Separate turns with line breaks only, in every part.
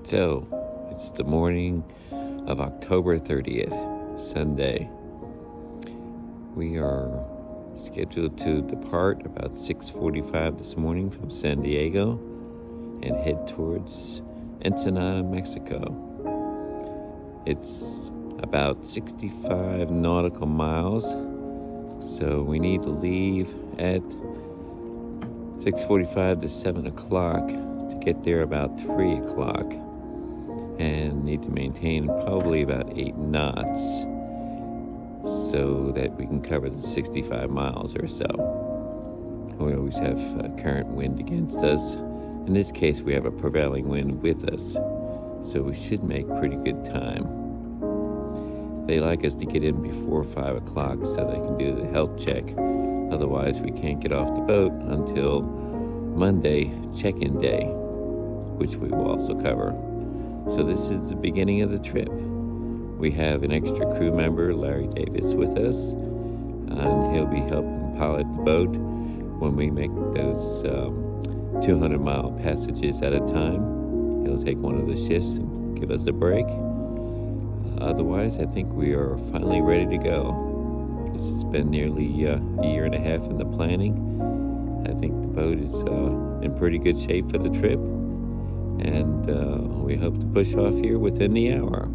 So, it's the morning of October 30th, Sunday. We are scheduled to depart about 6:45 this morning from San Diego and head towards Ensenada, Mexico. It's about 65 nautical miles, so we need to leave at 6:45 to 7 o'clock to get there about 3 o'clock, and need to maintain probably about 8 knots so that we can cover the 65 miles or so. We always have current wind against us. In this case, we have a prevailing wind with us, so we should make pretty good time. They like us to get in before 5 o'clock so they can do the health check. Otherwise, we can't get off the boat until Monday, check-in day, which we will also cover. So this is the beginning of the trip. We have an extra crew member, Larry Davis, with us, and he'll be helping pilot the boat when we make those 200-mile passages at a time. He'll take one of the shifts and give us a break. Otherwise, I think we are finally ready to go. This has been nearly a year and a half in the planning. I think the boat is in pretty good shape for the trip, and we hope to push off here within the hour.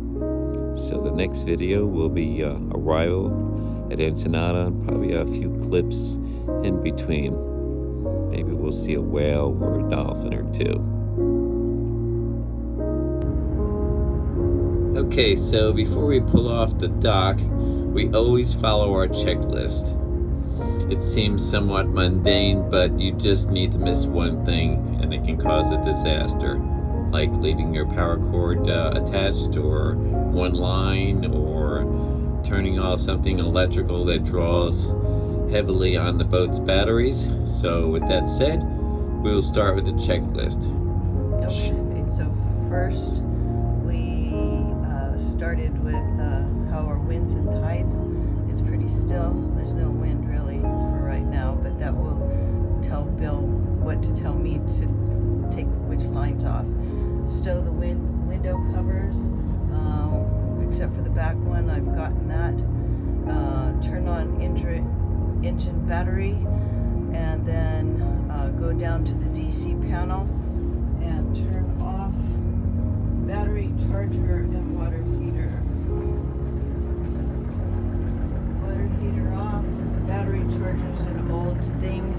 So the next video will be arrival at Ensenada and probably a few clips in between. Maybe we'll see a whale or a dolphin or two. Okay, so before we pull off the dock, we always follow our checklist. It seems somewhat mundane, but you just need to miss one thing and it can cause a disaster, like leaving your power cord attached, or one line, or turning off something electrical that draws heavily on the boat's batteries. So with that said, we will start with the checklist.
Okay, so first we started with how our winds and tides. It's pretty still. There's no wind really for right now, but that will tell Bill what to tell me to take which lines off. Stow the window covers, except for the back one. I've gotten that. Turn on engine battery, and then go down to the DC panel and turn off battery, charger, and water heater. Water heater off. Battery charger's an old thing.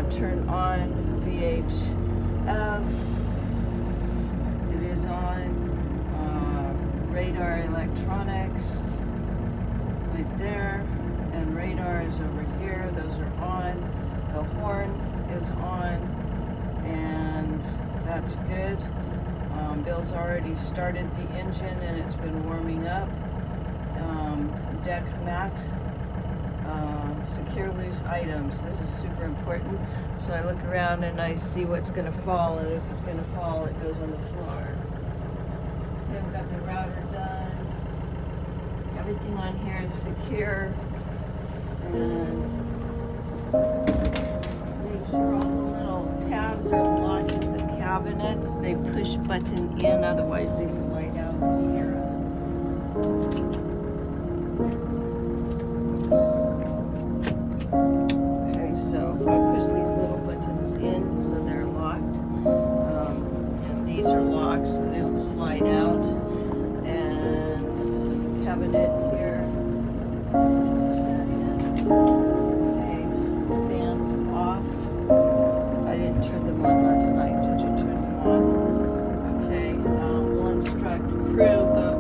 Turn on VHF. It is on. Radar electronics right there, and radar is over here. Those are on. The horn is on, and that's good. Bill's already started the engine and it's been warming up. Deck mat, secure loose items. This is super important. So I look around and I see what's going to fall, and if it's going to fall, it goes on the floor. I've got the router done. Everything on here is secure. And make sure all the little tabs are locked in the cabinets. They push button in, otherwise they slide out and scare us. Okay, so I push these little buttons in so they're locked. And these are locked so they don't slide out. And cabinet here. Okay, fans off. I didn't turn them on last night. Did you turn them on? Okay, we'll instruct crew, but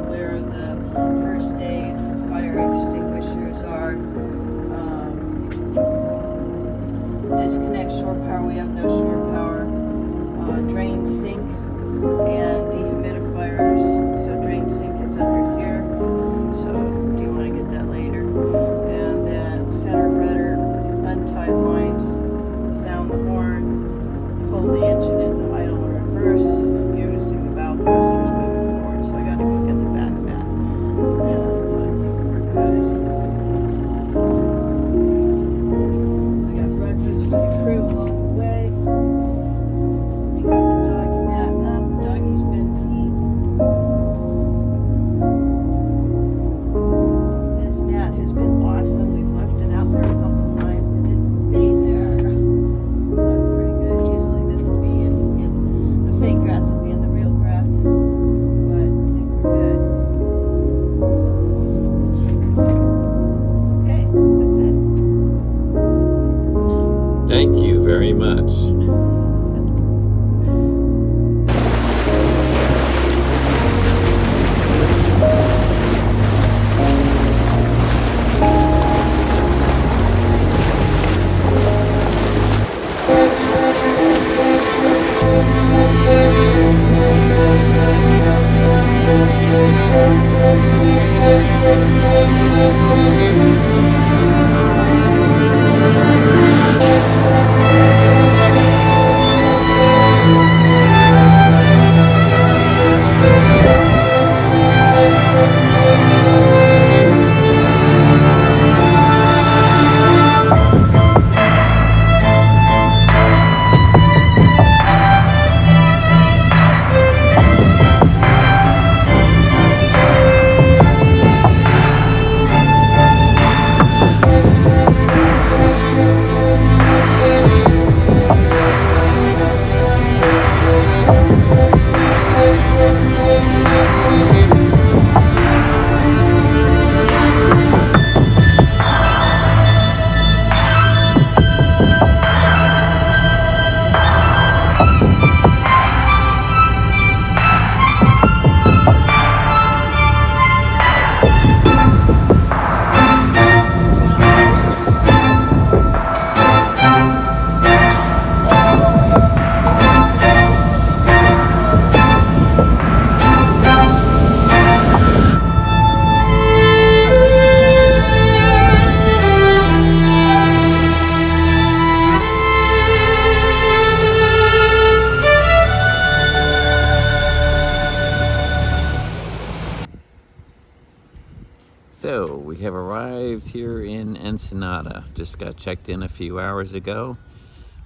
have arrived here in Ensenada. Just got checked in a few hours ago.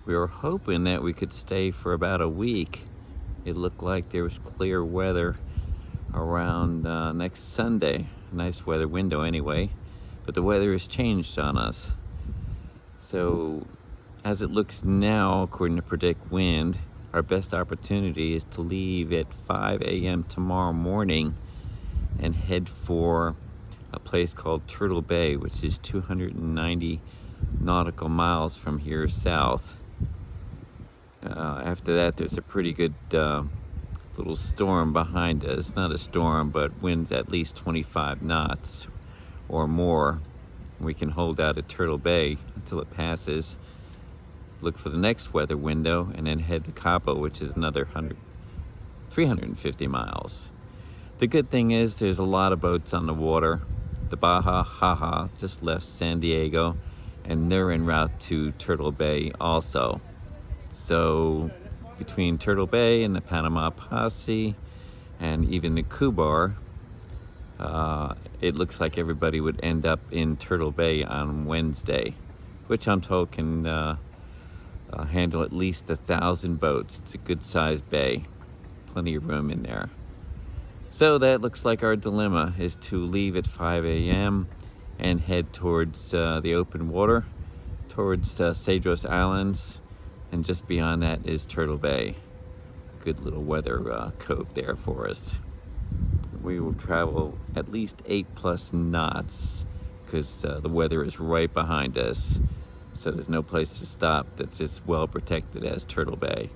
We were hoping that we could stay for about a week. It looked like there was clear weather around next Sunday. Nice weather window anyway, but the weather has changed on us. So as it looks now, according to Predict Wind, our best opportunity is to leave at 5 a.m. tomorrow morning and head for a place called Turtle Bay, which is 290 nautical miles from here south. After that, there's a pretty good little storm behind us. Not a storm, but winds at least 25 knots or more. We can hold out at Turtle Bay until it passes, look for the next weather window, and then head to Cabo, which is another 350 miles. The good thing is there's a lot of boats on the water. The Baja Haha just left San Diego, and they're en route to Turtle Bay also. So between Turtle Bay and the Panama Posse and even the Kubar, it looks like everybody would end up in Turtle Bay on Wednesday, which I'm told can handle at least 1,000 boats. It's a good sized bay, plenty of room in there. So that looks like our dilemma is to leave at 5 a.m. and head towards the open water, towards Cedros Islands, and just beyond that is Turtle Bay. Good little weather cove there for us. We will travel at least 8+ knots because the weather is right behind us. So there's no place to stop that's as well protected as Turtle Bay.